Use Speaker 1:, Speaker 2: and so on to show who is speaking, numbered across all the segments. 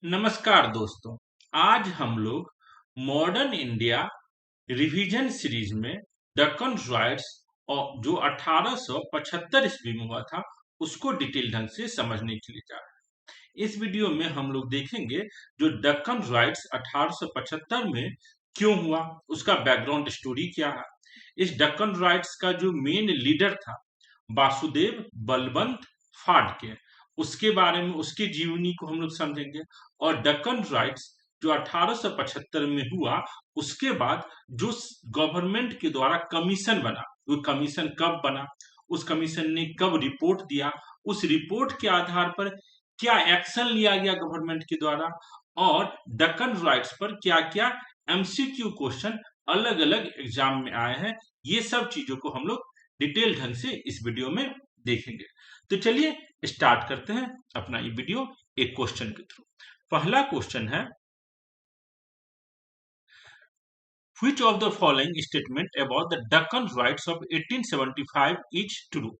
Speaker 1: नमस्कार दोस्तों। आज हम लोग मॉडर्न इंडिया रिवीजन सीरीज में दक्कन राइट्स और जो 1875 ईस्वी में हुआ था उसको डिटेल ढंग से समझने के लिए जा रहे हैं। इस वीडियो में हम लोग देखेंगे जो दक्कन राइट्स 1875 में क्यों हुआ, उसका बैकग्राउंड स्टोरी क्या है। इस दक्कन राइट्स का जो मेन लीडर था वासुदेव बलवंत फाड़के, उसके बारे में उसकी जीवनी को हम लोग समझेंगे। और दक्कन राइट्स जो 1875 में हुआ उसके बाद जो गवर्नमेंट के द्वारा कमीशन बना, वो कमीशन कब बना, उस कमीशन ने कब रिपोर्ट दिया, उस रिपोर्ट के आधार पर क्या एक्शन लिया गया गवर्नमेंट के द्वारा, और दक्कन राइट्स पर क्या क्या एमसीक्यू क्वेश्चन अलग अलग एग्जाम में आए हैं, ये सब चीजों को हम लोग डिटेल ढंग से इस वीडियो में देखेंगे। तो चलिए स्टार्ट करते हैं अपना ये वीडियो एक क्वेश्चन के थ्रू। पहला क्वेश्चन है, which of the following statement about the Deccan Riots of 1875 is true?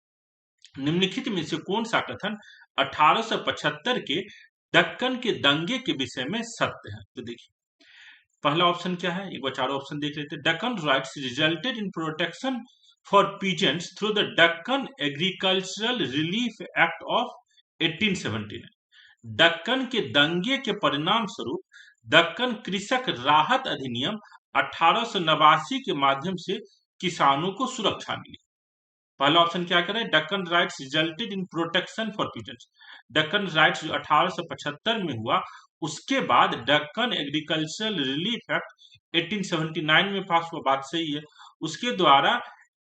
Speaker 1: निम्नलिखित में से कौन सा कथन 1875 के दक्कन के दंगे के विषय में सत्य है? तो देखिए पहला ऑप्शन क्या है, एक बार चारों ऑप्शन देख लेते हैं। Deccan Riots resulted in protection for peasants through the Deccan Agricultural Relief Act of 1879। Deccan के दंगे के परिणाम स्वरूप दक्कन कृषक राहत अधिनियम 1889 के माध्यम से किसानों को सुरक्षा मिली। पहला ऑप्शन क्या करें, Deccan riots resulted in protection for peasants. Deccan rights जो 1875 में हुआ उसके बाद डक्कन एग्रीकल्चरल रिलीफ एक्ट 1879 में पास हुआ, बात सही है, उसके द्वारा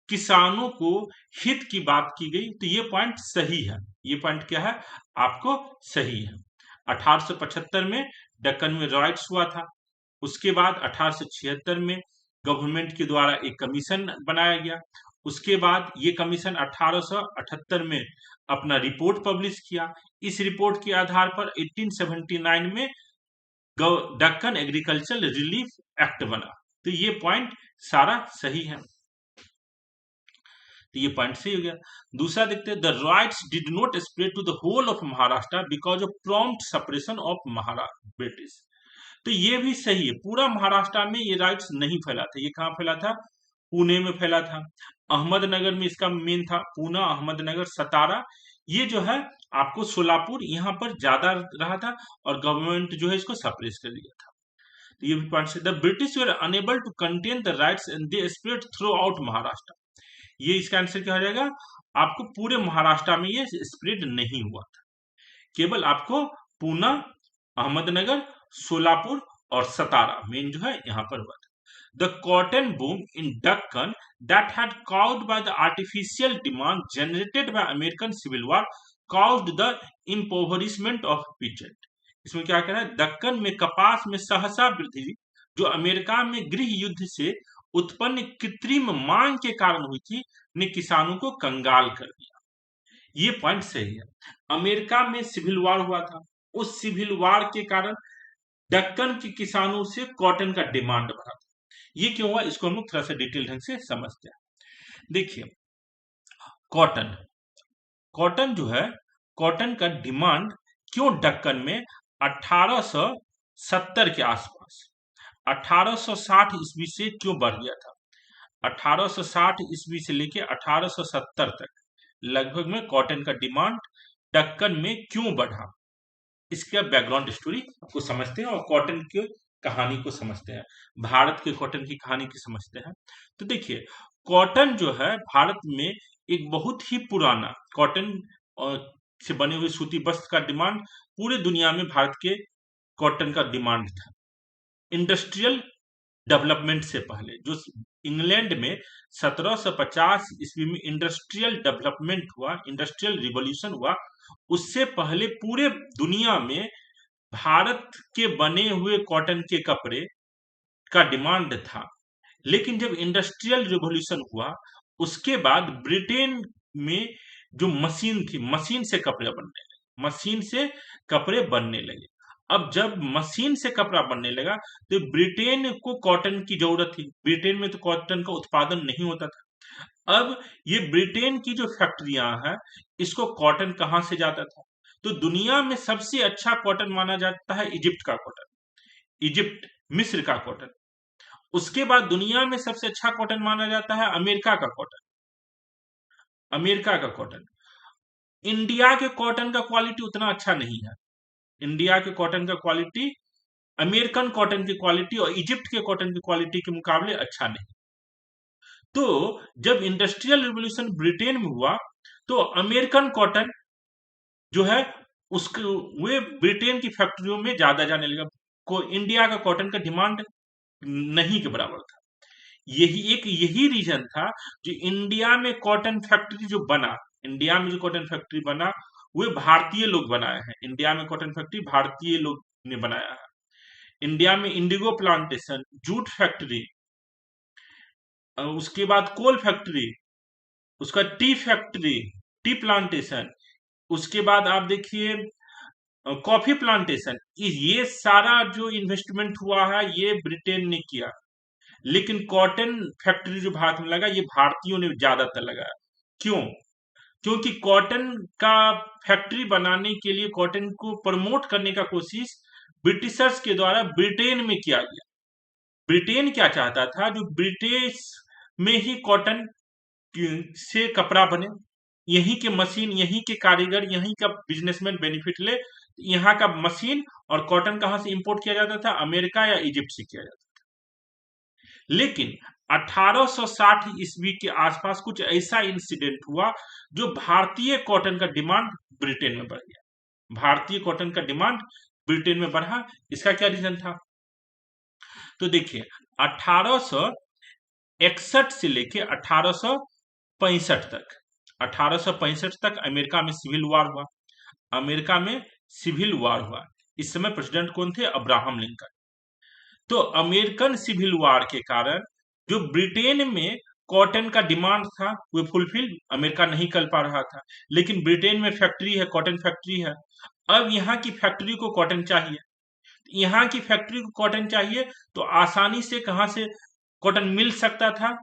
Speaker 1: किसानों को हित की बात की गई। तो ये पॉइंट सही है, ये पॉइंट क्या है आपको सही है। 1875 में दक्कन में राइट्स हुआ था, उसके बाद 1876 में गवर्नमेंट के द्वारा एक कमीशन बनाया गया, उसके बाद ये कमीशन 1878 में अपना रिपोर्ट पब्लिश किया। इस रिपोर्ट के आधार पर 1879 में दक्कन एग्रीकल्चर रिलीफ एक्ट बना। तो ये पॉइंट सारा सही है, तो ये पॉइंट सही हो गया। दूसरा देखते हैं, the riots did not spread to the whole of Maharashtra because of prompt suppression of Maharashtra British. तो ये भी सही है, पूरा महाराष्ट्र में ये राइट्स नहीं फैला था। ये कहाँ फैला था, पुणे में फैला था, अहमदनगर में इसका मेन था, पूना, अहमदनगर, सतारा, ये जो है आपको सोलापुर, यहाँ पर ज्यादा रहा था और गवर्नमेंट जो है इसको सप्रेस कर दिया था। तो ये भी पॉइंट से, the British were unable to contain the riots and they spread throughout Maharashtra. ये इसका आंसर क्या हो जाएगा, आपको पूरे महाराष्ट्र में ये स्प्रेड नहीं हुआ था, केवल आपको पूना, अहमदनगर, सोलापुर और सतारा मेन जो है यहाँ पर हुआ था। The cotton boom in Deccan that had caused by the artificial demand generated by American Civil War caused the impoverishment of peasant। इसमें क्या कह रहा है, दक्कन में कपास में सहसा वृद्धि जो अमेरिका में गृह युद्ध से उत्पन्न कृत्रिम मांग के कारण हुई थी ने किसानों को कंगाल कर दिया। ये पॉइंट सही है, अमेरिका में सिविल वार हुआ था, उस सिविल वार के कारण दक्कन के किसानों से कॉटन का डिमांड बढ़ा था। ये क्यों हुआ, इसको हम लोग थोड़ा सा डिटेल ढंग से समझते हैं। देखिए कॉटन, कॉटन जो है, कॉटन का डिमांड क्यों दक्कन में 1870 के आसपास 1860 ईस्वी से क्यों बढ़ गया था, 1860 ईस्वी से लेके 1870 तक लगभग में कॉटन का डिमांड दक्कन में क्यों बढ़ा, इसका बैकग्राउंड स्टोरी को समझते हैं और कॉटन की कहानी को समझते हैं, भारत के कॉटन की कहानी को समझते हैं। तो देखिए कॉटन जो है भारत में एक बहुत ही पुराना, कॉटन से बने हुए सूती वस्त्र का डिमांड पूरे दुनिया में भारत के कॉटन का डिमांड था। इंडस्ट्रियल डेवलपमेंट से पहले जो इंग्लैंड में 1750 ईस्वी में इंडस्ट्रियल डेवलपमेंट हुआ, इंडस्ट्रियल रिवॉल्यूशन हुआ, उससे पहले पूरे दुनिया में भारत के बने हुए कॉटन के कपड़े का डिमांड था। लेकिन जब इंडस्ट्रियल रिवॉल्यूशन हुआ उसके बाद ब्रिटेन में जो मशीन थी, मशीन से कपड़े बनने लगे, मशीन से कपड़े बनने लगे। अब जब मशीन से कपड़ा बनने लगा तो ब्रिटेन को कॉटन की जरूरत थी, ब्रिटेन में तो कॉटन का उत्पादन नहीं होता था। अब ये ब्रिटेन की जो फैक्ट्रियां हैं इसको कॉटन कहां से जाता था, तो दुनिया में सबसे अच्छा कॉटन माना जाता है इजिप्ट का कॉटन, इजिप्ट मिस्र का कॉटन। उसके बाद दुनिया में सबसे अच्छा कॉटन माना जाता है अमेरिका का कॉटन, अमेरिका का कॉटन। इंडिया के कॉटन का क्वालिटी उतना अच्छा नहीं है, इंडिया के कॉटन का क्वालिटी अमेरिकन कॉटन की क्वालिटी और इजिप्ट के कॉटन की क्वालिटी के मुकाबले अच्छा नहीं। तो जब इंडस्ट्रियल रिवॉल्यूशन ब्रिटेन में हुआ तो अमेरिकन कॉटन जो है उसके वे ब्रिटेन की फैक्ट्रियों में ज्यादा जाने लगा, को इंडिया का कॉटन का डिमांड नहीं के बराबर था। यही रीजन था जो इंडिया में कॉटन फैक्ट्री जो बना, इंडिया में जो कॉटन फैक्ट्री बना वे भारतीय लोग बनाए हैं, इंडिया में कॉटन फैक्ट्री भारतीय लोग ने बनाया है। इंडिया में इंडिगो प्लांटेशन, जूट फैक्ट्री, उसके बाद कोल फैक्ट्री, उसका टी फैक्ट्री, टी प्लांटेशन, उसके बाद आप देखिए कॉफी प्लांटेशन, ये सारा जो इन्वेस्टमेंट हुआ है ये ब्रिटेन ने किया। लेकिन कॉटन फैक्ट्री जो भारत में लगा ये भारतीयों ने ज्यादातर लगाया। क्यों? क्योंकि कॉटन का फैक्ट्री बनाने के लिए कॉटन को प्रमोट करने का कोशिश ब्रिटिशर्स के द्वारा ब्रिटेन में किया गया। ब्रिटेन क्या चाहता था, जो ब्रिटिश में ही कॉटन से कपड़ा बने, यहीं के मशीन, यहीं के कारीगर, यहीं का बिजनेसमैन बेनिफिट ले। यहाँ का मशीन और कॉटन कहां से इंपोर्ट किया जाता था, अमेरिका या इजिप्ट से किया जाता था। लेकिन 1860 ईस्वी के आसपास कुछ ऐसा इंसिडेंट हुआ जो भारतीय कॉटन का डिमांड ब्रिटेन में बढ़ गया, भारतीय कॉटन का डिमांड ब्रिटेन में बढ़ा। इसका क्या रीजन था? तो देखिए 1861 से लेके 1865 तक, 1865 तक अमेरिका में सिविल वॉर हुआ, अमेरिका में सिविल वॉर हुआ। इस समय प्रेसिडेंट कौन थे? Abraham Lincoln. तो अमेरिकन सिविल वॉर के कारण जो ब्रिटेन में कॉटन का डिमांड था वो फुलफिल अमेरिका नहीं कर पा रहा था। लेकिन ब्रिटेन में फैक्ट्री है, कॉटन फैक्ट्री है, अब यहाँ की फैक्ट्री को कॉटन चाहिए, यहाँ की फैक्ट्री को कॉटन चाहिए तो आसानी से कहां से कॉटन मिल सकता था?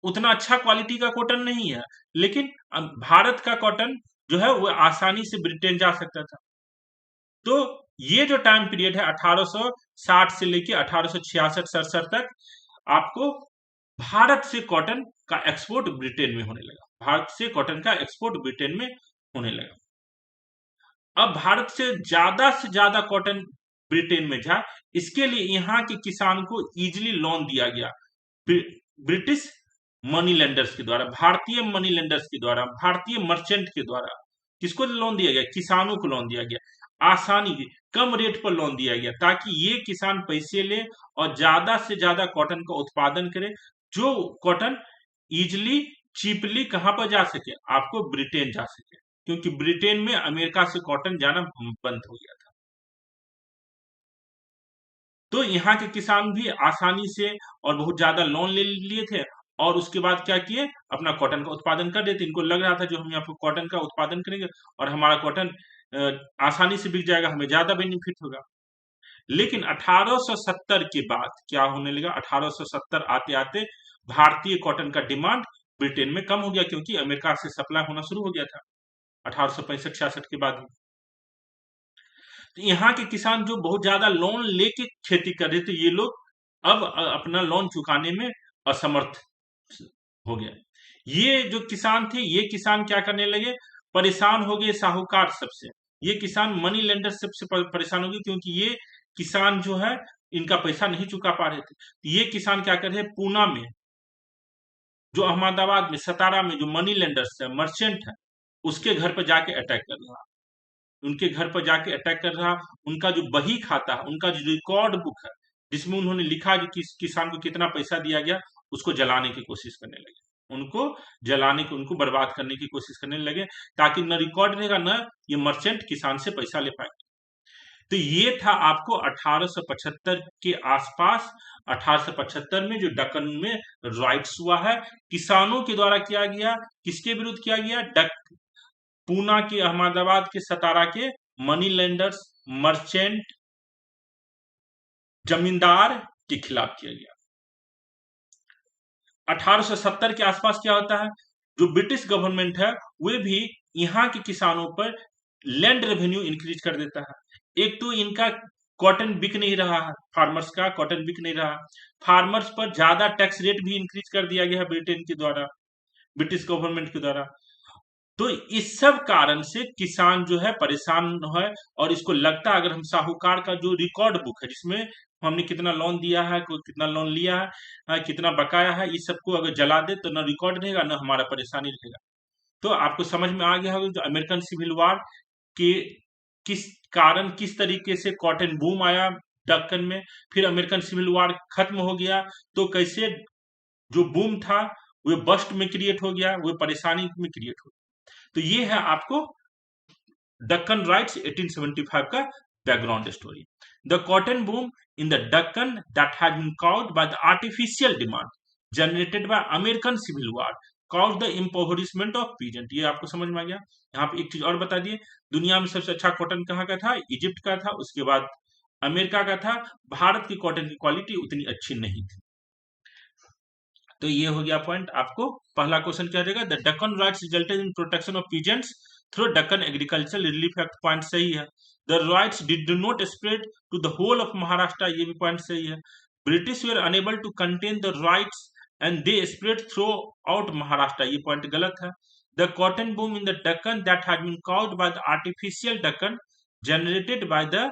Speaker 1: उतना अच्छा क्वालिटी का कॉटन नहीं है, लेकिन भारत का कॉटन जो है वो आसानी से ब्रिटेन जा सकता था। तो ये जो टाइम पीरियड है 1860 से लेके 1866-67 तक, आपको भारत से कॉटन का एक्सपोर्ट ब्रिटेन में होने लगा, भारत से कॉटन का एक्सपोर्ट ब्रिटेन में होने लगा। अब भारत से ज्यादा कॉटन ब्रिटेन में जाए, इसके लिए यहाँ के किसान को इजिली लोन दिया गया ब्रिटिश मनी लेंडर्स के द्वारा, भारतीय मनी लेंडर्स के द्वारा, भारतीय मर्चेंट के द्वारा। किसको लोन दिया गया? किसानों को लोन दिया गया, आसानी कम रेट पर लोन दिया गया ताकि ये किसान पैसे ले और ज्यादा से ज्यादा कॉटन का उत्पादन करे, जो कॉटन इजिली चीपली कहां पर जा सके, आपको ब्रिटेन जा सके, क्योंकि ब्रिटेन में अमेरिका से कॉटन जाना बंद हो गया था। तो यहाँ के किसान भी आसानी से और बहुत ज्यादा लोन ले लिए थे और उसके बाद क्या किए, अपना कॉटन का उत्पादन कर देते। इनको लग रहा था जो हम यहाँ पर कॉटन का उत्पादन करेंगे और हमारा कॉटन आसानी से बिक जाएगा, हमें ज्यादा बेनिफिट होगा। लेकिन 1870 के बाद क्या होने लगा, 1870 आते आते भारतीय कॉटन का डिमांड ब्रिटेन में कम हो गया, क्योंकि अमेरिका से सप्लाई होना शुरू हो गया था 1865-66 के बाद। तो यहाँ के किसान जो बहुत ज्यादा लोन लेके खेती कर रहे थे, ये लोग अब अपना लोन चुकाने में असमर्थ हो गया। ये जो किसान थे, ये किसान क्या करने लगे, परेशान हो गए साहूकार सबसे, ये किसान मनी लेंडर सबसे परेशान हो गए, क्योंकि ये किसान जो है इनका पैसा नहीं चुका पा रहे थे। तो ये किसान क्या कर रहे हैं, पूना में, जो अहमदाबाद में, सतारा में जो मनी लेंडर्स है, मर्चेंट है, उसके घर पर जाके अटैक कर रहा, उनके घर पर जाके अटैक कर रहा। उनका जो बही खाता है, उनका जो रिकॉर्ड बुक है जिसमें उन्होंने लिखा कि किस किसान को कितना पैसा दिया गया, उसको जलाने की कोशिश करने लगे, उनको जलाने की, उनको बर्बाद करने की कोशिश करने लगे, ताकि न रिकॉर्ड रहेगा, न ये मर्चेंट किसान से पैसा ले पाएंगे। तो ये था आपको 1875 के आसपास, 1875 में जो दक्कन में राइट्स हुआ है, किसानों के द्वारा किया गया। किसके विरुद्ध किया गया? पूना के, अहमदाबाद के, सतारा के मनी लेंडर्स, मर्चेंट, जमींदार के खिलाफ किया गया। 1870 के आसपास क्या होता है, जो ब्रिटिश गवर्नमेंट है वे भी यहाँ के किसानों पर लैंड रेवेन्यू इंक्रीज कर देता है। एक तो इनका कॉटन बिक नहीं रहा है, फार्मर्स का कॉटन बिक नहीं रहा, फार्मर्स पर ज्यादा टैक्स रेट भी इंक्रीज कर दिया गया है ब्रिटेन के द्वारा, ब्रिटिश गवर्नमेंट के द्वारा। तो इस सब कारण से किसान जो है परेशान है, और इसको लगता है अगर हम साहूकार का जो रिकॉर्ड बुक है जिसमें हमने कितना लोन दिया है, कोई कितना लोन लिया है, कितना बकाया है, इस सबको अगर जला दे तो ना रिकॉर्ड रहेगा ना हमारा परेशानी रहेगा। तो आपको समझ में आ गया होगा जो अमेरिकन सिविल वॉर के किस कारण किस तरीके से कॉटन बूम आया दक्कन में, फिर अमेरिकन सिविल वॉर खत्म हो गया तो कैसे जो बूम था वो बस्ट में क्रिएट हो गया, वो परेशानी में क्रिएट हो गया। तो ये है आपको दक्कन राइट्स 1875 का background story. The cotton boom in the Deccan that had been caused by the artificial demand generated by American Civil War caused the impoverishment of peasant। ये आपको समझ में आ गया। यहाँ पे एक चीज और बता दिए, दुनिया में सबसे अच्छा कॉटन कहाँ का था, इजिप्ट का था, उसके बाद अमेरिका का था। भारत की कॉटन की क्वालिटी उतनी अच्छी नहीं थी। तो ये हो गया पॉइंट। आपको पहला क्वेश्चन क्या रहेगा, the Deccan riots resulted in protection of peasants through Deccan agriculture relief act, point सही है। The riots did not spread to the whole of Maharashtra, ये भी पॉइंट सही है। British were unable to contain the riots and they spread throughout Maharashtra, ये point गलत है। The cotton boom in the Deccan that had been caused by the artificial Deccan generated by the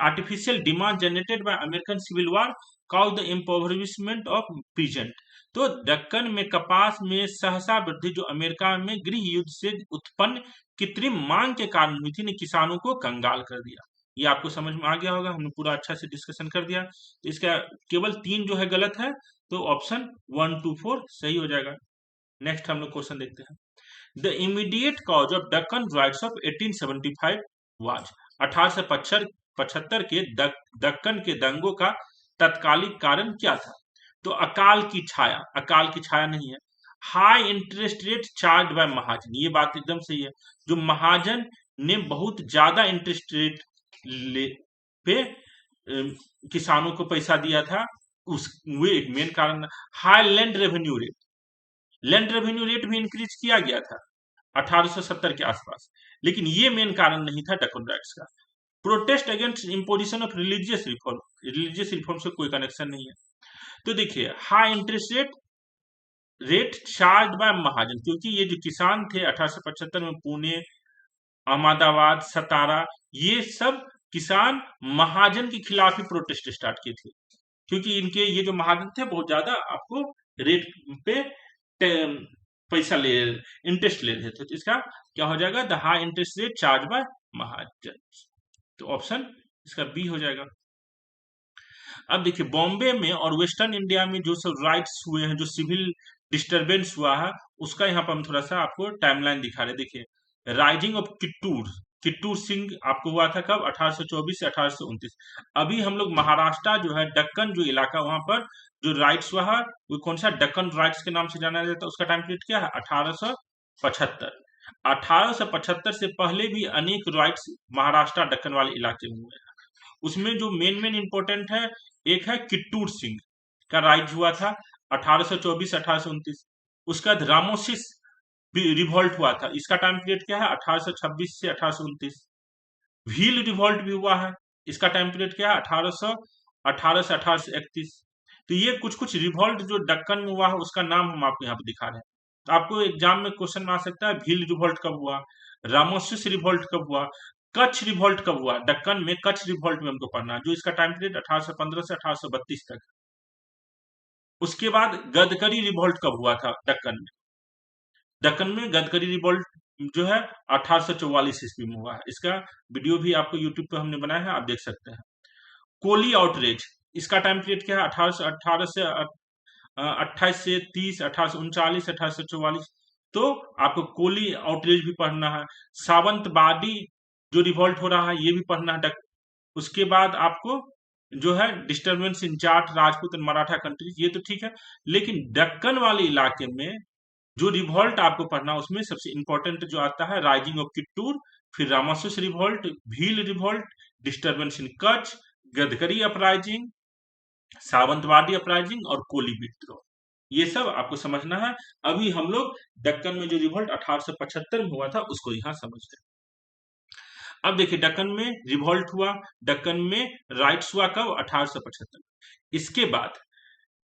Speaker 1: artificial demand generated by American Civil War caused the impoverishment of peasant। तो दक्कन में कपास में सहसा वृद्धि जो अमेरिका में गृह युद्ध से उत्पन्न कृत्रिम मांग के कारण हुई थी ने किसानों को कंगाल कर दिया। ये आपको समझ में आ गया होगा, हमने पूरा अच्छा से डिस्कशन कर दिया। तो इसका केवल 3 जो है गलत है, तो ऑप्शन 1 2 4 सही हो जाएगा। नेक्स्ट हम लोग क्वेश्चन देखते हैं। The immediate cause of Deccan rights of 1875 was, 1875 के दक्कन के दंगों का तत्कालिक कारण क्या था। तो अकाल की छाया, अकाल की छाया नहीं है। High interest rate charge by mahajan, ये बात एकदम सही है। जो महाजन ने बहुत ज्यादा इंटरेस्ट रेट पे किसानों को पैसा दिया था, उस वो एक मेन कारण। High land revenue rate, land revenue rate भी इंक्रीज किया गया था 1870 के आसपास, लेकिन ये मेन कारण नहीं था डक्कन राइट्स का। Protest against imposition of religious reform से कोई कनेक्शन नहीं है। तो देखिए high interest rate charge by mahajan, क्योंकि ये जो किसान थे 1875 में पुणे, अहमदाबाद, सतारा, ये सब किसान महाजन के खिलाफ ही प्रोटेस्ट स्टार्ट किए थे, क्योंकि इनके ये जो महाजन थे बहुत ज्यादा आपको रेट पे पैसा ले इंटरेस्ट ले रहे थे। तो इसका क्या हो जाएगा, the high interest rate charge by mahajan. तो ऑप्शन इसका बी हो जाएगा। अब देखिए बॉम्बे में और वेस्टर्न इंडिया में जो सब राइट्स हुए हैं, जो सिविल डिस्टरबेंस हुआ है, उसका यहाँ पर हम थोड़ा सा आपको टाइमलाइन दिखा रहे। देखिए राइजिंग ऑफ किट्टूर, किट्टूर सिंह आपको हुआ था कब, 1824 से 1829। अभी हम लोग महाराष्ट्र जो है दक्कन जो इलाका, वहां पर जो राइट्स हुआ है वो कौन सा, दक्कन राइट्स के नाम से जाना जाता है। उसका टाइम पीरियड क्या है, 1875। 1875 से पहले भी अनेक राइट्स महाराष्ट्र दक्कन वाले इलाके में हुए हैं। उसमें जो मेन इंपॉर्टेंट है, एक है किट्टूर सिंह का राइज हुआ था 1824 1829। उसका बाद रामोसिस रिवॉल्ट हुआ था, इसका टाइम पीरियड क्या है, 1826 से 1829। भील रिवॉल्ट भी हुआ है, इसका टाइम पीरियड क्या है, 1818 से 1831। तो ये कुछ कुछ रिवॉल्ट जो दक्कन में हुआ है उसका नाम हम आपको यहाँ पे दिखा रहे हैं। तो आपको एग्जाम में क्वेश्चन आ सकता है भील रिवॉल्ट कब हुआ, रामोसिस रिवॉल्ट कब हुआ, कच्छ रिवॉल्ट कब हुआ। दक्कन में कच्छ रिवॉल्ट में हमको पढ़ना है, जो इसका टाइम पीरियड 1815 से 1832 तक। उसके बाद गदकरी रिवॉल्ट कब हुआ था दक्कन में, दक्कन में गदकरी रिवॉल्ट जो है 1844 ईस्वी में हुआ है। इसका वीडियो भी आपको यूट्यूब पे हमने बनाया है, आप देख सकते हैं। कोली आउटरेज, इसका टाइम पीरियड क्या है, 1818 से 28 से 30, 1839, 1844। तो आपको कोली आउटरेज भी पढ़ना है। सावंतवादी जो रिवॉल्ट हो रहा है ये भी पढ़ना है। उसके बाद आपको जो है disturbance in Jat Rajput and Maratha countries, ये तो ठीक है, लेकिन दक्कन वाले इलाके में जो रिवॉल्ट आपको पढ़ना, उसमें सबसे इंपॉर्टेंट जो आता है राइजिंग ऑफ किट्टूर, फिर Ramosis revolt, Bhil revolt, disturbance in Kutch, Gadkari uprising, Sawantwadi uprising और कोली विद्रोह, ये सब आपको समझना है। अभी हम लोग दक्कन में जो रिवॉल्ट 1875 में हुआ था उसको यहाँ समझते हैं। अब देखिए दक्कन में रिवॉल्ट हुआ, दक्कन में राइट्स हुआ कब? 1875। इसके बाद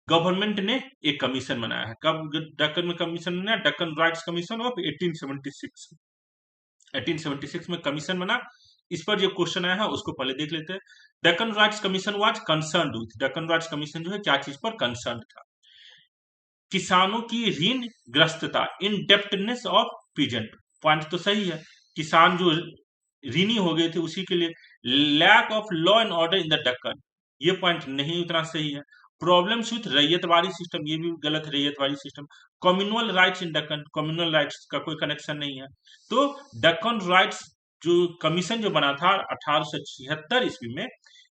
Speaker 1: गवर्नमेंट ने एक कमीशन बनाया है। कब दक्कन में कमीशन बना? Deccan rights commission of 1876। 1876 में कमीशन बना। इस पर जो क्वेश्चन आया है उसको पहले देख लेते हैं। Deccan rights commission was concern with, Deccan rights commission जो है क्या चीज पर कंसर्न था? किसानों की ऋण ग्रस्तता, इन डेप्टनेस ऑफ पीजेंट। पॉइंट तो सही है, किसान जो ऋणी हो गए थे उसी के लिए। Lack of law and order in the Deccan, ये पॉइंट नहीं उतना सही है। प्रॉब्लम्स विथ रैयतवाड़ी सिस्टम, ये भी गलत है, रैयतवाड़ी सिस्टम। कम्युनल राइट्स इन दक्कन, कम्युनल राइट्स का कोई कनेक्शन नहीं है। तो दक्कन राइट्स जो कमीशन जो बना था 1876 ईस्वी में,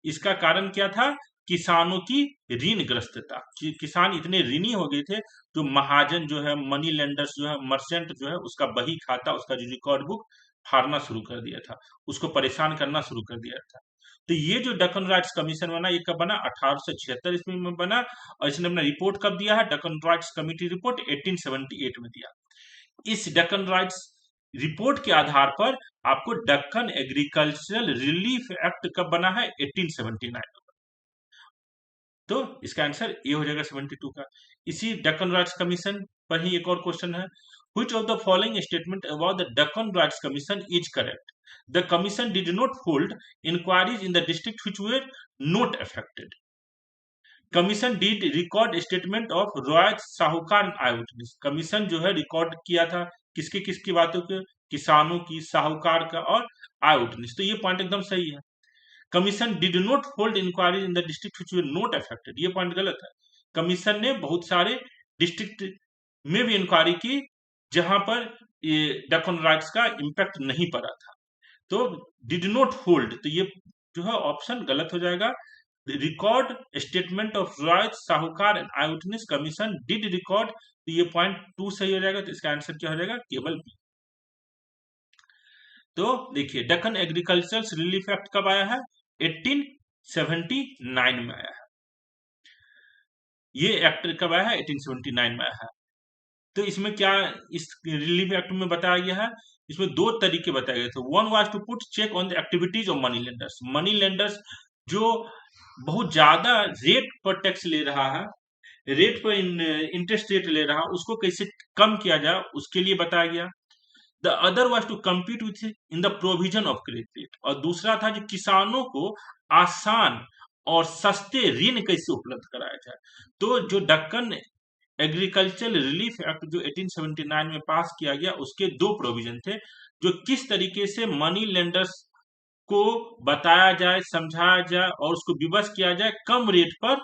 Speaker 1: इसका कारण क्या था? किसानों की ऋण ग्रस्तता। किसान इतने ऋणी हो गए थे, जो महाजन जो है, मनी लेंडर्स जो है, मर्चेंट जो है, उसका बही खाता, उसका जो रिकॉर्ड बुक फाड़ना शुरू कर दिया था, उसको परेशान करना शुरू कर दिया था। तो ये जो दक्कन राइट्स कमीशन बना, ये कब बना? 1876 ईस्वी में बना। और इसने अपना रिपोर्ट कब दिया है? दक्कन राइट्स कमिटी रिपोर्ट 1878 में दिया। इस दक्कन राइट्स रिपोर्ट के आधार पर आपको दक्कन एग्रीकल्चरल रिलीफ एक्ट कब बना है? 1879। तो इसका आंसर ये हो जाएगा 72 का। इसी दक्कन राइट्स कमीशन पर ही एक और क्वेश्चन है। Which of the following statement about the Deccan Rights Commission is correct? The commission did not hold inquiries in the district which were not affected. Commission did record statement of Roy साहूकार and I witness. Commission जो है record किया था किसकी किसकी बातों के? किसानों की, साहूकार का और आई विटनेस। तो ये पॉइंट एकदम सही है। Commission did not hold inquiry in the district which were not affected, ये पॉइंट गलत है। कमीशन ने बहुत सारे डिस्ट्रिक्ट में भी इंक्वायरी की जहां पर दक्कन राइट्स का इम्पैक्ट नहीं पड़ा था। तो डिड नॉट होल्ड, तो ये जो है ऑप्शन गलत हो जाएगा। रिकॉर्ड स्टेटमेंट ऑफ राइट्स साहूकार and I witness, commission did record, तो ये पॉइंट 2 सही हो जाएगा। तो इसका आंसर क्या हो जाएगा? केवल बी। तो देखिए दक्कन एग्रीकल्चर रिलीफ एक्ट कब आया है? 1879 में आया है। ये एक्ट कब आया है? 1879 में आया है। तो इसमें क्या इस रिलीफ एक्ट में बताया गया है? इसमें 2 तरीके बताए गए थे। One was to put check on the activities of money lenders. Money lenders जो बहुत ज्यादा रेट पर टैक्स ले रहा है, रेट पर इंटरेस्ट रेट ले रहा है, उसको कैसे कम किया जाए उसके लिए बताया गया। The other was to compete within the provision of credit, और दूसरा था जो किसानों को आसान और सस्ते ऋण कैसे उपलब्ध कराया जाए। तो जो दक्कन एग्रीकल्चर रिलीफ एक्ट जो 1879 में पास किया गया, उसके 2 प्रोविजन थे, जो किस तरीके से मनी लेंडर्स को बताया जाए, समझाया जाए और उसको विवश किया जाए कम रेट पर,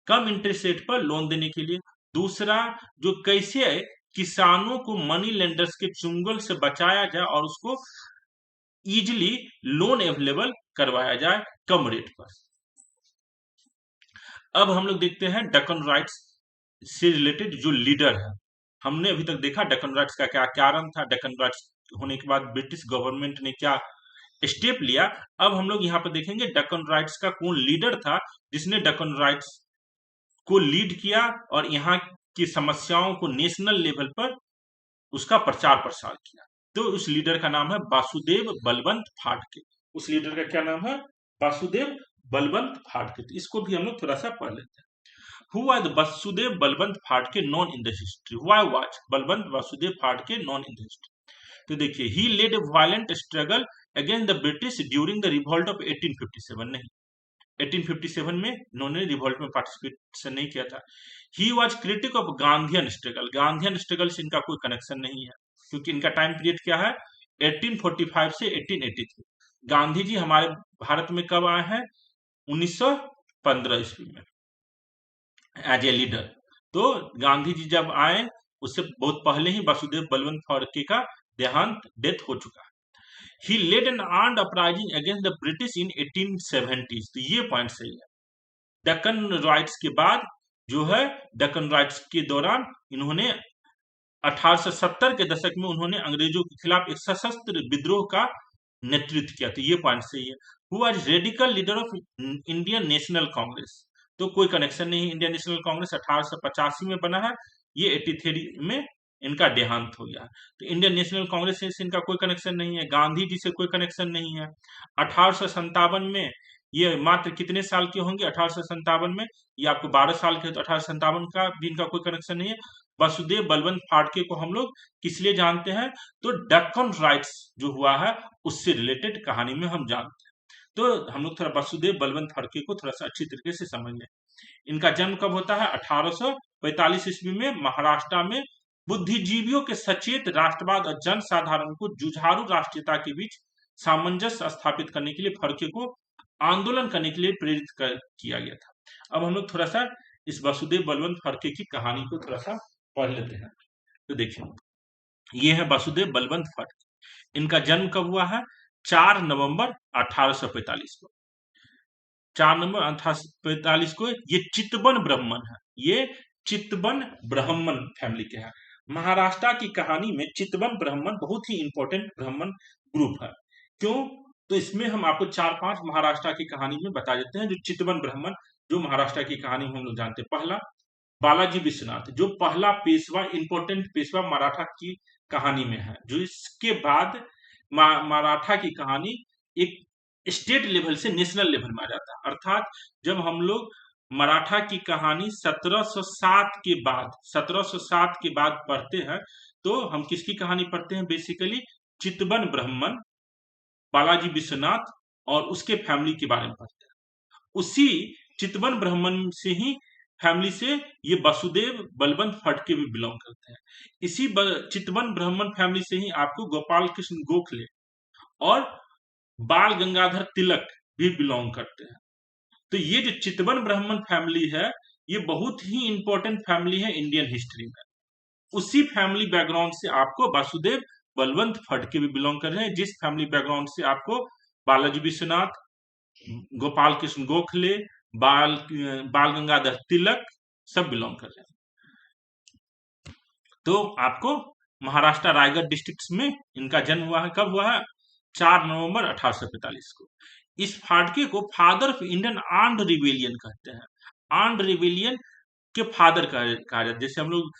Speaker 1: कम इंटरेस्ट रेट पर लोन देने के लिए। दूसरा जो कैसे किसानों को मनी लेंडर्स के चुंगल से बचाया जाए और उसको इजिली लोन अवेलेबल करवाया जाए कम रेट पर। अब हम लोग देखते हैं दक्कन राइट्स से रिलेटेड जो लीडर है। हमने अभी तक देखा दक्कन राइट्स का क्या कारण था, दक्कन राइट्स होने के बाद ब्रिटिश गवर्नमेंट ने क्या स्टेप लिया। अब हम लोग यहाँ पर देखेंगे दक्कन राइट्स का कौन लीडर था जिसने दक्कन राइट्स को लीड किया और यहाँ की समस्याओं को नेशनल लेवल पर उसका प्रचार प्रसार किया। तो उस लीडर का नाम है वासुदेव बलवंत फाड़के। उस लीडर का क्या नाम है? वासुदेव बलवंत फाड़के। तो इसको भी हम लोग थोड़ा सा पढ़ लेते हैं। Who was Vasudev Balwant Phadke known in the history? Why was Balwant Vasudev Phadke known in the history? तो देखिए he led a violent struggle against the British during the revolt of 1857। नहीं, 1857 में इन्होंने रिवॉल्ट में participation नहीं किया था। He was critic of Gandhian struggle. Gandhian struggle से इनका कोई कनेक्शन नहीं है, क्योंकि इनका टाइम पीरियड क्या है? 1845 से 1883। गांधी जी हमारे भारत में कब आए हैं? 1915 ईस्वी में एज ए लीडर। तो गांधी जी जब आए उससे बहुत पहले ही वासुदेव बलवंत फाड़के का देहांत, डेथ हो चुका है। He led an armed uprising against the British in 1870s। तो ये पॉइंट सही है। दक्कन राइट्स के बाद जो है, दक्कन राइट्स के दौरान इन्होंने 1870 के दशक में उन्होंने अंग्रेजों के खिलाफ एक सशस्त्र विद्रोह का नेतृत्व किया। तो ये पॉइंट सही है। Who was radical leader of Indian National Congress? तो कोई कनेक्शन नहीं है। इंडियन नेशनल कांग्रेस 1885 में बना है, ये 83 में इनका देहांत हो गया। तो इंडियन नेशनल कांग्रेस से इनका कोई कनेक्शन नहीं है, गांधी जी से कोई कनेक्शन नहीं है। 1857 में ये मात्र कितने साल के होंगे 1857 में? ये आपको 12 साल के, तो 1857 का भी इनका कोई कनेक्शन नहीं है। वसुदेव बलवंत फाड़के को हम लोग किस लिए जानते हैं? तो दक्कन राइट्स जो हुआ है उससे रिलेटेड कहानी में हम जानते हैं। तो हम लोग थोड़ा वसुदेव बलवंत फड़के को थोड़ा सा अच्छी तरीके से समझ लें। इनका जन्म कब होता है? 1845 ईस्वी में महाराष्ट्र में। बुद्धिजीवियों के सचेत राष्ट्रवाद और जन साधारण को जुझारू राष्ट्रीयता के बीच सामंजस्य स्थापित करने के लिए फड़के को आंदोलन करने के लिए प्रेरित किया गया था। अब हम लोग थोड़ा सा इस वसुदेव बलवंत फड़के की कहानी को थोड़ा सा पढ़ लेते हैं। तो देखिए, ये है वसुदेव बलवंत फड़के। इनका जन्म कब हुआ है? 4 नवंबर 1845 को। 4 नवंबर 1845 को। ये चितवन ब्राह्मण है, ये चितवन ब्राह्मण फैमिली के हैं। महाराष्ट्र की कहानी में चितवन ब्राह्मण बहुत ही इंपॉर्टेंट ब्राह्मण ग्रुप है। क्यों? तो इसमें हम आपको 4-5 महाराष्ट्र की कहानी में बता देते हैं। जो चितवन ब्राह्मण जो महाराष्ट्र की कहानी में हम लोग जानते हैं। पहला, बालाजी विश्वनाथ, जो पहला पेशवा, इंपॉर्टेंट पेशवा मराठा की कहानी में है। जो इसके बाद मराठा की कहानी एक स्टेट लेवल से नेशनल लेवल में आ जाता है। अर्थात जब हम लोग मराठा की कहानी 1707 के बाद पढ़ते हैं, तो हम किसकी कहानी पढ़ते हैं? बेसिकली चितवन ब्राह्मण, बालाजी विश्वनाथ और उसके फैमिली के बारे में पढ़ते हैं। उसी चितवन ब्राह्मण से ही फैमिली से ये वसुदेव बलवंत फड़के भी बिलोंग करते हैं। इसी चितवन ब्राह्मण फैमिली से ही आपको गोपाल कृष्ण गोखले और बाल गंगाधर तिलक भी बिलोंग करते हैं। तो ये जो चितवन ब्राह्मण फैमिली है, ये बहुत ही इंपॉर्टेंट फैमिली है इंडियन हिस्ट्री में। उसी फैमिली बैकग्राउंड से आपको वसुदेव बलवंत फड़के भी बिलोंग कर रहे हैं, जिस फैमिली बैकग्राउंड से आपको बालाजी विश्वनाथ, गोपाल कृष्ण गोखले, बाल गंगाधर तिलक सब बिलोंग कर रहे हैं। तो आपको महाराष्ट्र रायगढ़ डिस्ट्रिक्ट में इनका जन्म हुआ है। कब हुआ है? 4 नवंबर 1845 को। इस फाड़के को father of Indian armed rebellion कहते हैं। आर्म्ड रिबेलियन के फादर कहा जाता है। जैसे हम लोग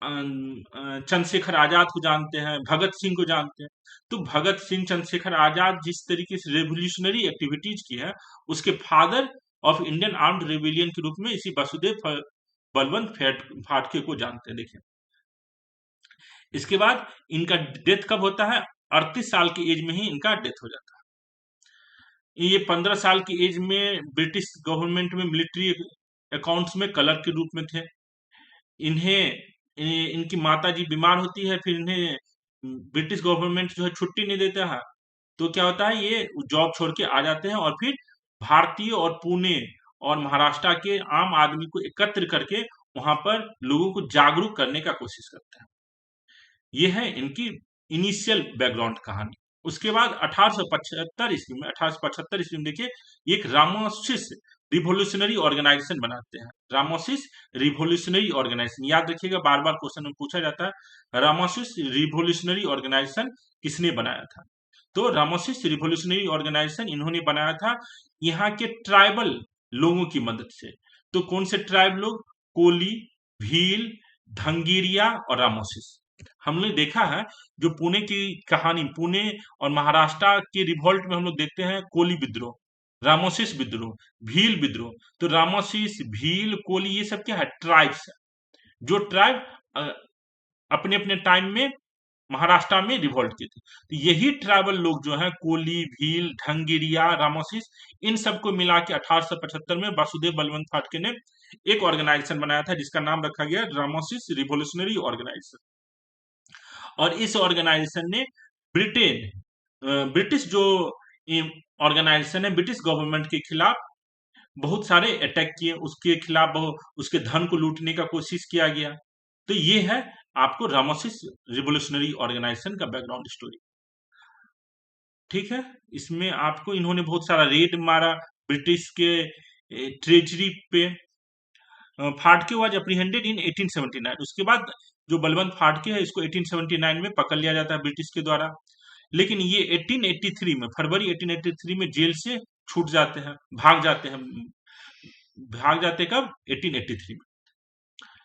Speaker 1: चंद्रशेखर आजाद को जानते हैं, भगत सिंह को जानते हैं। तो भगत सिंह, चंद्रशेखर आजाद जिस तरीके से रेवोल्यूशनरी एक्टिविटीज की है, उसके father of Indian armed rebellion के रूप में इसी वसुदेव बलवंत फाड़के को जानते हैं। देखिए, इसके बाद इनका डेथ कब होता है? 38 साल की एज में ही इनका डेथ हो जाता है। ये 15 साल की एज में ब्रिटिश गवर्नमेंट में मिलिट्री अकाउंट्स में क्लर्क के रूप में थे। इनकी माता जी बीमार होती है, फिर इन्हें ब्रिटिश गवर्नमेंट जो है छुट्टी नहीं देता है। तो क्या होता है, ये जॉब छोड़ के आ जाते हैं और फिर भारतीय और पुणे और महाराष्ट्र के आम आदमी को एकत्र करके वहां पर लोगों को जागरूक करने का कोशिश करते हैं। ये है इनकी इनिशियल बैकग्राउंड कहानी। उसके बाद 1875 ईस्वी में देखिए, एक रामोसिस रिवोल्यूशनरी ऑर्गेनाइजेशन बनाते हैं। रामोसिस रिवोल्यूशनरी ऑर्गेनाइजेशन, याद रखिएगा, बार बार क्वेश्चन में पूछा जाता है रामोसिस रिवोल्यूशनरी ऑर्गेनाइजेशन किसने बनाया था? तो रामोसिस रिवोल्यूशनरी ऑर्गेनाइजेशन इन्होंने बनाया था यहाँ के ट्राइबल लोगों की मदद से। तो कौन से ट्राइब लोग? कोली, भील, धंगीरिया और रामोसिस। हमने देखा है जो पुणे की कहानी, पुणे और महाराष्ट्र के रिवॉल्ट में हम लोग देखते हैं कोली विद्रोह, रामोसिस विद्रोह, भील विद्रोह। तो रामोसिस, भील, कोली ये सब क्या है? ट्राइब्स है। जो ट्राइब अपने अपने टाइम में महाराष्ट्र में रिवॉल्ट किए थे। तो यही ट्राइबल लोग जो है, कोली, भील, ढंगेरिया, रामोसिस, इन सबको मिला के 1875 में वसुदेव बलवंत फाड़के ने एक ऑर्गेनाइजेशन बनाया था जिसका नाम रखा गया रामोसिस रिवोल्यूशनरी ऑर्गेनाइजेशन। और इस ऑर्गेनाइजेशन ने ब्रिटिश जो ऑर्गेनाइजेशन है, ब्रिटिश गवर्नमेंट के खिलाफ बहुत सारे अटैक किए, उसके खिलाफ उसके धन को लूटने का कोशिश किया गया। तो ये है आपको रामोसिस रिवोल्यूशनरी ऑर्गेनाइजेशन का बैकग्राउंड स्टोरी। ठीक है, इसमें आपको इन्होंने बहुत सारा रेड मारा ब्रिटिश के ट्रेजरी पे। फाड़के वाज अप्रीहेंडेड इन 1879। उसके बाद जो बलवंत फाड़के है, इसको 1879 में पकड़ लिया जाता है ब्रिटिश के द्वारा। लेकिन ये 1883 में, फरवरी 1883 में जेल से छूट जाते हैं, भाग जाते हैं। भाग जाते कब? 1883 में।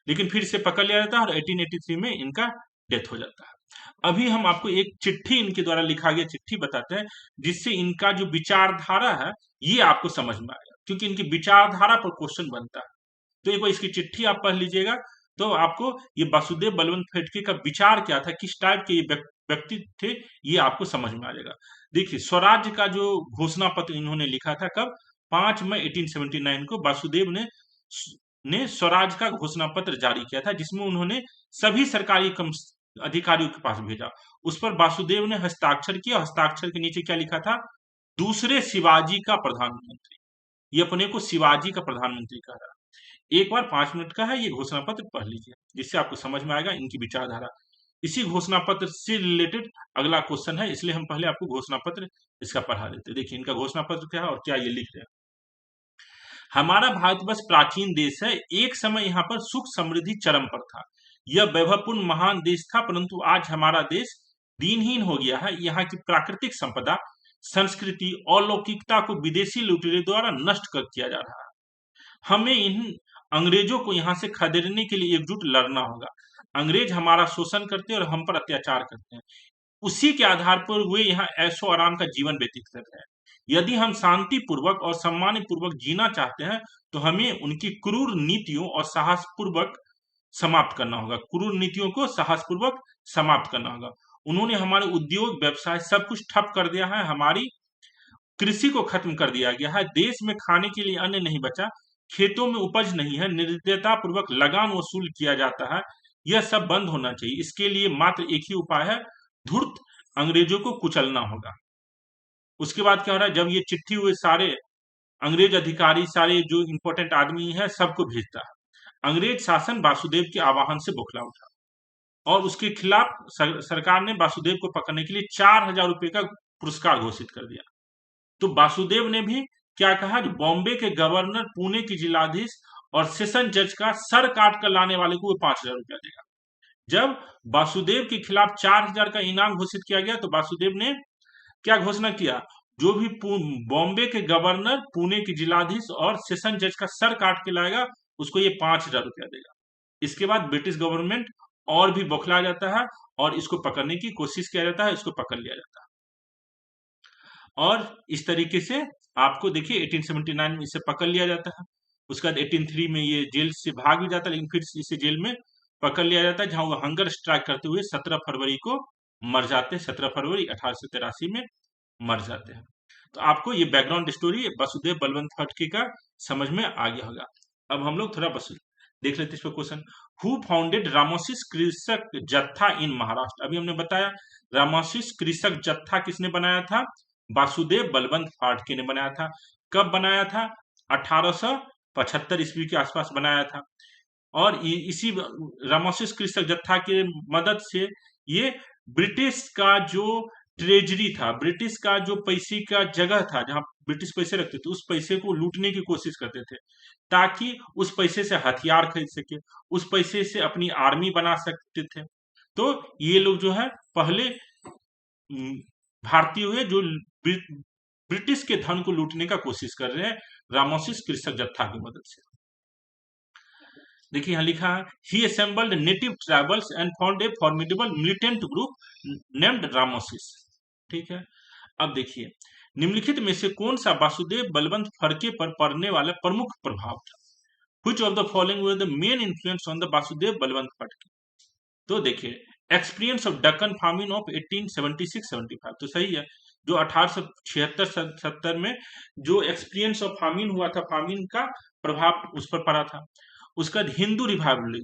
Speaker 1: लेकिन फिर से पकड़ लिया जाता है और 1883 में इनका डेथ हो जाता है। अभी हम आपको एक चिट्ठी इनके द्वारा लिखा गया चिट्ठी बताते हैं, जिससे इनका जो विचारधारा है ये आपको समझ में आएगा, क्योंकि इनकी विचारधारा पर क्वेश्चन बनता है। तो एक बार इसकी चिट्ठी आप पढ़ लीजिएगा, तो आपको ये वासुदेव बलवंत फड़के का विचार क्या था, किस टाइप के ये व्यक्ति थे, ये आपको समझ में आ जाएगा। देखिए, स्वराज्य का जो घोषणा पत्र इन्होंने लिखा था कब, 5 मई 1879 को वासुदेव ने स्वराज का घोषणा पत्र जारी किया था, जिसमें उन्होंने सभी सरकारी अधिकारियों के पास भेजा। उस पर वासुदेव ने हस्ताक्षर किया। हस्ताक्षर के नीचे क्या लिखा था, दूसरे शिवाजी का प्रधानमंत्री। ये अपने को शिवाजी का प्रधानमंत्री कह रहा है। एक बार 5 मिनट का है, ये घोषणा पत्र पढ़ लीजिए, जिससे आपको समझ में आएगा इनकी विचारधारा। इसी घोषणा पत्र से रिलेटेड अगला क्वेश्चन है, इसलिए हम पहले आपको घोषणा पत्र इसका पढ़ा देते हैं। देखिए इनका घोषणा पत्र क्या है और क्या ये लिख रहे हैं। हमारा भारतवर्ष प्राचीन देश है, एक समय यहाँ पर सुख समृद्धि चरम पर था। यह वैभवपूर्ण महान देश था, परंतु आज हमारा देश दीनहीन हो गया है। यहाँ की प्राकृतिक संपदा, संस्कृति और लौकिकता को विदेशी लुटेरे द्वारा नष्ट कर किया जा रहा है। हमें इन अंग्रेजों को यहाँ से खदेड़ने के लिए एकजुट लड़ना होगा। अंग्रेज हमारा शोषण करते हैं और हम पर अत्याचार करते हैं। उसी के आधार पर वे यहाँ ऐशो आराम का जीवन व्यतीत कर रहे हैं। यदि हम शांति पूर्वक और सम्मान पूर्वक जीना चाहते हैं, तो हमें उनकी क्रूर नीतियों और साहस पूर्वक समाप्त करना होगा। क्रूर नीतियों को साहस पूर्वक समाप्त करना होगा। उन्होंने हमारे उद्योग, व्यवसाय सब कुछ ठप कर दिया है। हमारी कृषि को खत्म कर दिया गया है। देश में खाने के लिए अन्न नहीं बचा। खेतों में उपज नहीं है। निर्दयता पूर्वक लगान वसूल किया जाता है। यह सब बंद होना चाहिए। इसके लिए मात्र एक ही उपाय है, धूर्त अंग्रेजों को कुचलना होगा। उसके बाद क्या हो रहा है, जब ये चिट्ठी हुए सारे अंग्रेज अधिकारी, सारे जो इंपॉर्टेंट आदमी है, सबको भेजता है। अंग्रेज शासन वासुदेव के आह्वान से बौखला उठा और उसके खिलाफ सरकार ने वासुदेव को पकड़ने के लिए 4,000 रुपए का पुरस्कार घोषित कर दिया। तो वासुदेव ने भी क्या कहा, जो बॉम्बे के गवर्नर, पुणे के जिलाधीश और सेशन जज का सर काट कर लाने वाले को वो 5,000 रुपया देगा। जब वासुदेव के खिलाफ 4,000 का इनाम घोषित किया गया, तो वासुदेव ने क्या घोषणा किया, जो भी बॉम्बे के गवर्नर, पुणे के जिलाधीश और सेशन जज का सर काट के लाएगा, उसको ये 5,000 रुपया देगा। इसके बाद ब्रिटिश गवर्नमेंट और भी बौखला जाता है और इसको पकड़ने की कोशिश किया जाता है, इसको पकड़ लिया जाता है। और इस तरीके से आपको देखिए 1879 में इसे पकड़ लिया जाता है। उसके बाद 1803 में ये जेल से भाग भी जाता है, लेकिन फिर इसे जेल में पकड़ लिया जाता है, जहां वो हंगर स्ट्राइक करते हुए 17 फरवरी को मर जाते हैं। 17 फरवरी 1883 में मर जाते हैं। तो आपको ये बैकग्राउंड स्टोरी वासुदेव बलवंत फड़के का समझ में आ गया होगा। अब हम लोग थोड़ा बस देख लेते हैं इस पर क्वेश्चन। हु फाउंडेड रामोसिस कृषक जत्था इन महाराष्ट्र। अभी हमने बताया रामोसिस कृषक जत्था किसने बनाया था, वासुदेव बलवंत फाड़के ने बनाया था। कब बनाया था, 1875 ईस्वी के आसपास बनाया था। और इसी रामोसिस कृषक जत्था के मदद से ये ब्रिटिश का जो ट्रेजरी था, ब्रिटिश का जो पैसे का जगह था, जहां ब्रिटिश पैसे रखते थे, उस पैसे को लूटने की कोशिश करते थे, ताकि उस पैसे से हथियार खरीद सके, उस पैसे से अपनी आर्मी बना सकते थे। तो ये लोग जो है पहले भारतीय हुए जो ब्रिटिश के धन को लूटने का कोशिश कर रहे हैं, रामोसिस कृषक जत्था की मदद से। देखिए यहाँ लिखा है, he assembled native tribals and found a formidable militant group named Ramosis. ठीक है, अब देखिए निम्नलिखित में से कौन सा वासुदेव बलवंत फड़के पर पड़ने वाला प्रमुख प्रभाव था। Which of the following were the main influence on the Vasudev Balwant Phadke. तो देखिए, experience of Deccan farming of 1876-75 तो सही है। जो 1876-70 में जो एक्सपीरियंस ऑफ फार्मिंग हुआ था, फार्मिंग का प्रभाव उस पर पड़ा था। उसका हिंदू रिवाइवल,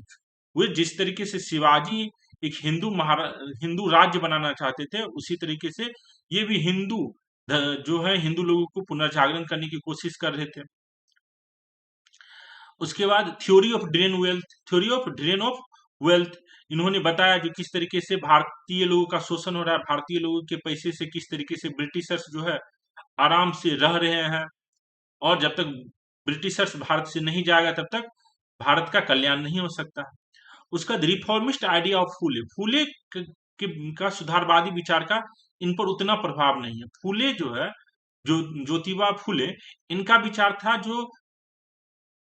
Speaker 1: वो जिस तरीके से शिवाजी एक हिंदू राज्य बनाना चाहते थे, उसी तरीके से ये भी हिंदू जो है हिंदू लोगों को पुनर्जागरण करने की कोशिश कर रहे थे। उसके बाद theory of drain of wealth इन्होंने बताया जो किस तरीके से भारतीय लोगों का शोषण हो रहा है, भारतीय लोगों के पैसे से किस तरीके से ब्रिटिशर्स जो है आराम से रह रहे हैं, और जब तक ब्रिटिशर्स भारत से नहीं जाएगा तब तक भारत का कल्याण नहीं हो सकता। उसका रिफॉर्मिस्ट आइडिया ऑफ फूले का सुधारवादी विचार का इन पर उतना प्रभाव नहीं है। फूले जो है, जो ज्योतिबा फूले, इनका विचार था जो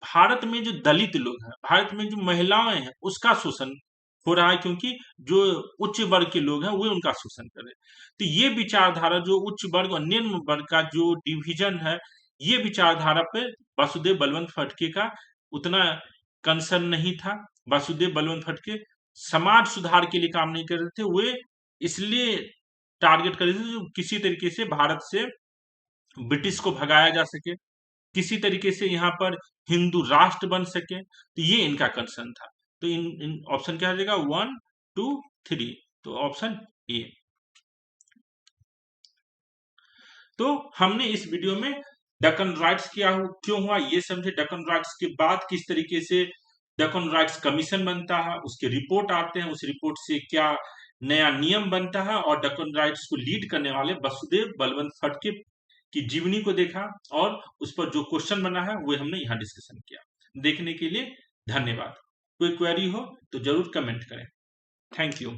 Speaker 1: भारत में जो दलित लोग हैं, भारत में जो महिलाएं हैं, उसका शोषण हो रहा है, क्योंकि जो उच्च वर्ग के लोग हैं वो उनका शोषण कर रहे हैं। तो ये विचारधारा जो उच्च वर्ग और निम्न वर्ग का जो डिवीजन है, ये विचारधारा पे वासुदेव बलवंत फड़के का उतना कंसर्न नहीं था। वासुदेव बलवंत फड़के समाज सुधार के लिए काम नहीं कर रहे थे, वे इसलिए टारगेट कर रहे थे जो किसी तरीके से भारत से ब्रिटिश को भगाया जा सके, किसी तरीके से यहाँ पर हिंदू राष्ट्र बन सके। तो ये इनका कंसर्न था। तो इन ऑप्शन क्या हो जाएगा, 1 2 3, तो ऑप्शन ए। तो हमने इस वीडियो में दक्कन राइट्स क्यों हुआ ये समझे, दक्कन राइट्स के बाद किस तरीके से दक्कन राइट्स कमीशन बनता है, उसके रिपोर्ट आते हैं, उस रिपोर्ट से क्या नया नियम बनता है, और दक्कन राइट्स को लीड करने वाले वसुदेव बलवंत फड़के की जीवनी को देखा, और उस पर जो क्वेश्चन बना है वो हमने यहाँ डिस्कशन किया। देखने के लिए धन्यवाद। कोई क्वेरी हो तो जरूर कमेंट करें। Thank you.